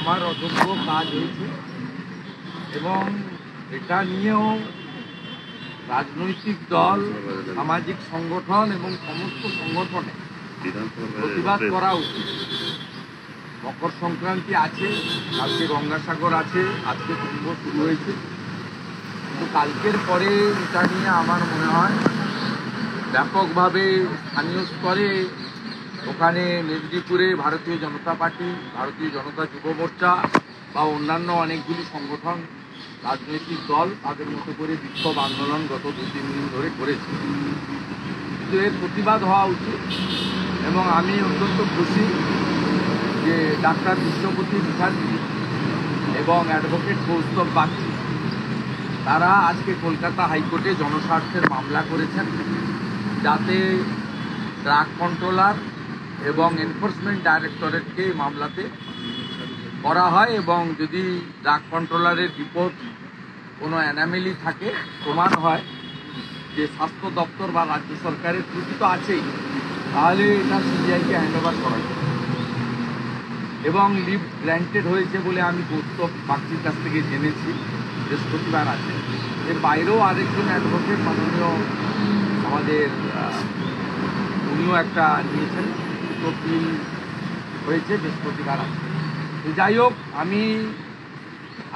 ক্ষমার অযোগ্য কাজ হয়েছে এবং এটা নিয়েও রাজনৈতিক দল, সামাজিক সংগঠন এবং সমস্ত সংগঠনে প্রতিবাদ করা উচিত। মকর সংক্রান্তি আছে, কালকে গঙ্গাসাগর আছে, আজকে কুম্ভ শুরু হয়েছে, কিন্তু কালকের পরে এটা নিয়ে আমার মনে হয় ব্যাপকভাবে স্থানীয় স্তরে, ওখানে মেদিনীপুরে ভারতীয় জনতা পার্টি, ভারতীয় জনতা যুব মোর্চা বা অন্যান্য অনেকগুলি সংগঠন, রাজনৈতিক দল তাদের মতো করে বিক্ষোভ আন্দোলন গত 2-3 দিন ধরে করেছে। কিন্তু এর প্রতিবাদ হওয়া উচিত এবং আমি অত্যন্ত খুশি যে ডাক্তার বিশ্বপতি মুখার্জি এবং অ্যাডভোকেট কৌস্তব বাগচি তারা আজকে কলকাতা হাইকোর্টে জনস্বার্থের মামলা করেছেন, যাতে ড্রাগ কন্ট্রোলার এবং এনফোর্সমেন্ট ডাইরেক্টরেটকে মামলাতে করা হয় এবং যদি ড্রাগ কন্ট্রোলারের রিপোর্ট কোনো অ্যানামেলি থাকে, প্রমাণ হয় যে স্বাস্থ্য দপ্তর বা রাজ্য সরকারের ত্রুটি তো আছেই, তাহলে এটা সিবিআইকে হ্যান্ডওভার করা যায়। এবং লিভ গ্র্যান্টেড হয়েছে বলে আমি কৌস্তব বাগচির কাছ থেকে জেনেছি, বৃহস্পতিবার আছে। এর বাইরেও আরেকজন অ্যাডভোকেট মাননীয় আমাদের উনিও একটা নিয়েছেন, দুটো বিল হয়েছে, বৃহস্পতিবার আছে। যাই হোক, আমি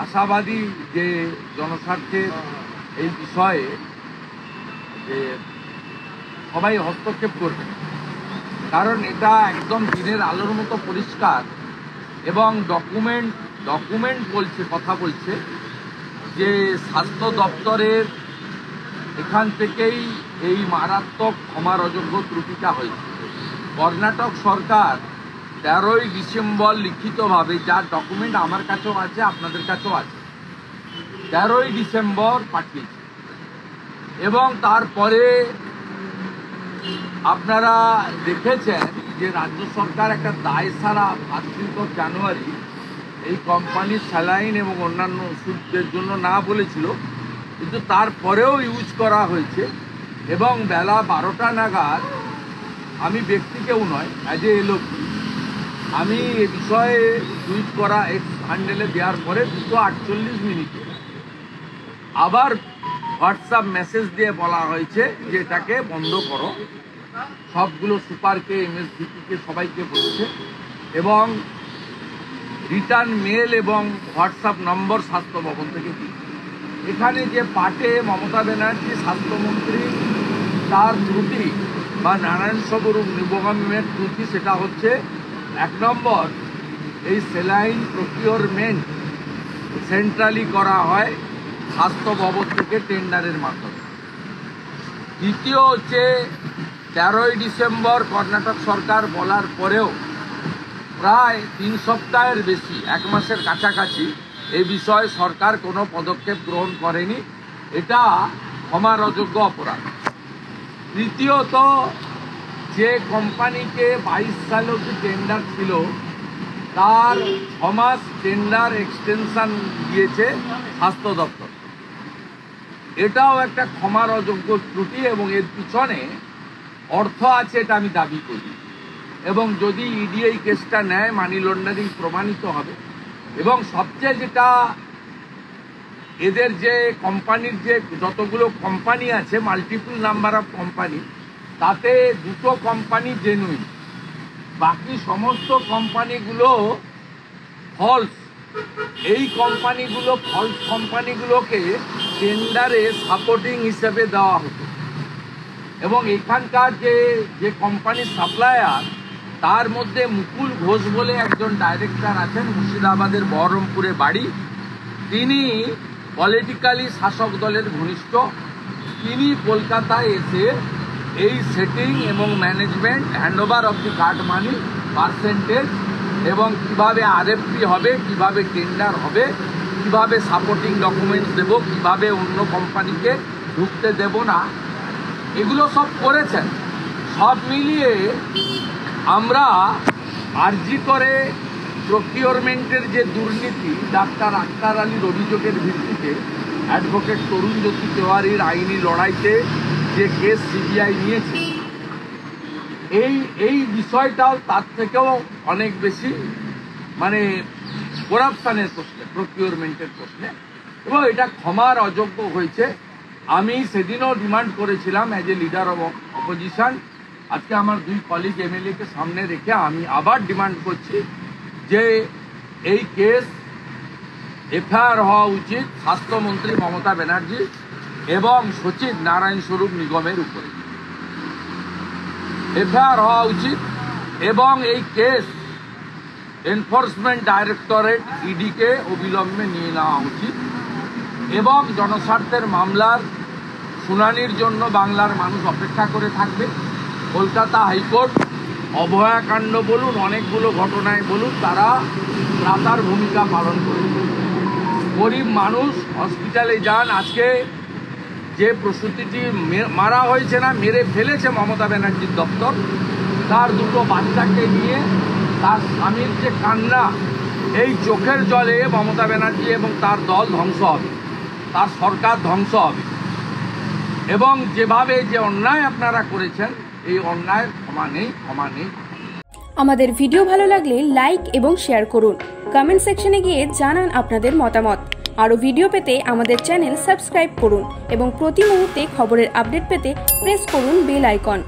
আশাবাদী যে জনস্বার্থের এই বিষয়ে যে সবাই হস্তক্ষেপ করবে, কারণ এটা একদম দিনের আলোর মতো পরিষ্কার এবং ডকুমেন্ট বলছে, কথা বলছে যে স্বাস্থ্য দপ্তরের এখান থেকেই এই মারাত্মক ক্ষমার অযোগ্য ত্রুটিটা হয়েছে। কর্ণাটক সরকার 13ই ডিসেম্বর লিখিতভাবে, যার ডকুমেন্ট আমার কাছেও আছে, আপনাদের কাছেও আছে, 13ই ডিসেম্বর পাঠিয়েছে এবং তারপরে আপনারা দেখেছেন যে রাজ্য সরকার একটা দায় সারা 5 জানুয়ারি এই কোম্পানির স্যালাইন এবং অন্যান্য ওষুধের জন্য না বলেছিল, কিন্তু তারপরেও ইউজ করা হয়েছে এবং বেলা 12টা নাগাদ, আমি ব্যক্তি কেউ নয়, অ্যাজ এ এলওপি, আমি এ বিষয়ে টুইট করা এক্স হ্যান্ডেলে দেওয়ার পরে 2:48 আবার হোয়াটসঅ্যাপ মেসেজ দিয়ে বলা হয়েছে যে এটাকে বন্ধ করো, সবগুলো সুপারকে, এমএসডিপিকে, সবাইকে বলছে এবং রিটার্ন মেল এবং হোয়াটসঅ্যাপ নম্বর স্বাস্থ্য ভবন থেকে দিচ্ছে। এখানে যে পাটে মমতা ব্যানার্জি স্বাস্থ্যমন্ত্রী তার ত্রুটি বা নারায়ণ স্বরূপ নিবগমের ত্রুটি, সেটা হচ্ছে 1 নম্বর, এই সেলাইন প্রকিউরমেন্ট সেন্ট্রালি করা হয় স্বাস্থ্য ভবন থেকে টেন্ডারের মাধ্যমে। দ্বিতীয় হচ্ছে 13ই ডিসেম্বর কর্ণাটক সরকার বলার পরেও প্রায় 3 সপ্তাহের বেশি, 1 মাসের কাছাকাছি এই বিষয়ে সরকার কোনো পদক্ষেপ গ্রহণ করেনি। এটা ক্ষমার অযোগ্য অপরাধ। তৃতীয়ত, যে কোম্পানিকে 22 সালে যে টেন্ডার ছিল তার 6 মাস টেন্ডার এক্সটেনশন দিয়েছে স্বাস্থ্য দপ্তর, এটাও একটা ক্ষমার অযোগ্য ত্রুটি এবং এর পিছনে অর্থ আছে, এটা আমি দাবি করি। এবং যদি ইডি এই কেসটা নেয়, মানি লন্ডারিং প্রমাণিত হবে। এবং সবচেয়ে যেটা, এদের যে কোম্পানির যে যতগুলো কোম্পানি আছে, মাল্টিপল নাম্বার অফ কোম্পানি, তাতে 2টো কোম্পানি জেনুইন, বাকি সমস্ত কোম্পানিগুলো ফলস। এই কোম্পানিগুলো, ফলস কোম্পানিগুলোকে টেন্ডারে সাপোর্টিং হিসেবে দেওয়া হতো এবং এখানকার যে কোম্পানির সাপ্লায়ার, তার মধ্যে মুকুল ঘোষ বলে একজন ডাইরেক্টর আছেন, মুর্শিদাবাদের বহরমপুরে বাড়ি, তিনি পলিটিক্যালি শাসক দলের ঘনিষ্ঠ। তিনি কলকাতায় এসে এই সেটিং এবং management, handover of the card money, percentage এবং কিভাবে আরএফপি হবে, কিভাবে টেন্ডার হবে, কিভাবে সাপোর্টিং ডকুমেন্টস দেব, কিভাবে অন্য কোম্পানিকে ঢুকতে দেব না, এগুলো সব করেছেন। সব মিলিয়ে আমরা আরজি করে প্রকিউরমেন্টের যে দুর্নীতি, ডাক্তার আক্তার আলীর অভিযোগের ভিত্তিতে অ্যাডভোকেট তরুণ জ্যোতি তেওয়ারির আইনি লড়াইতে যে কেস সিবিআই নিয়েছে, এই বিষয়টাও তার থেকেও অনেক বেশি করাপশনের প্রশ্নে, প্রকিউরমেন্টের প্রশ্নে, এবং এটা ক্ষমার অযোগ্য হয়েছে। আমি সেদিনও ডিমান্ড করেছিলাম as a leader of opposition, আজকে আমার 2 কলিগ এমএলএকে সামনে রেখে আমি আবার ডিমান্ড করছি যে এই কেস এফআইআর হওয়া উচিত স্বাস্থ্যমন্ত্রী মমতা ব্যানার্জি এবং সচিব নারায়ণ স্বরূপ নিগমের উপরে এফআইআর হওয়া উচিত, এবং এই কেস এনফোর্সমেন্ট ডাইরেক্টরেট ইডিকে অবিলম্বে নিয়ে নেওয়া উচিত, এবং জনস্বার্থের মামলার শুনানির জন্য বাংলার মানুষ অপেক্ষা করে থাকবে। কলকাতা হাইকোর্ট অভয়াকাণ্ড বলুন, অনেকগুলো ঘটনায় বলুন, তারা ত্রাতার ভূমিকা পালন করেছে। গরিব মানুষ হসপিটালে যান। আজকে যে প্রসূতিটি মারা হয়েছে, না মেরে ফেলেছে মমতা ব্যানার্জির দপ্তর, তার 2 বাচ্চাকে নিয়ে তার স্বামীর যে কান্না, এই চোখের জলে মমতা ব্যানার্জি এবং তার দল ধ্বংস হবে, তার সরকার ধ্বংস হবে। এবং যেভাবে যে অন্যায় আপনারা করেছেন, এই অন্যায়ের ক্ষমা নেই, ক্ষমা নেই। আমাদের ভিডিও ভালো লাগলে লাইক এবং শেয়ার করুন। কমেন্ট সেকশনে গিয়ে জানান আপনাদের মতামত। আরও ভিডিও পেতে আমাদের চ্যানেল সাবস্ক্রাইব করুন এবং প্রতি মুহূর্তে খবরের আপডেট পেতে প্রেস করুন বেল আইকন।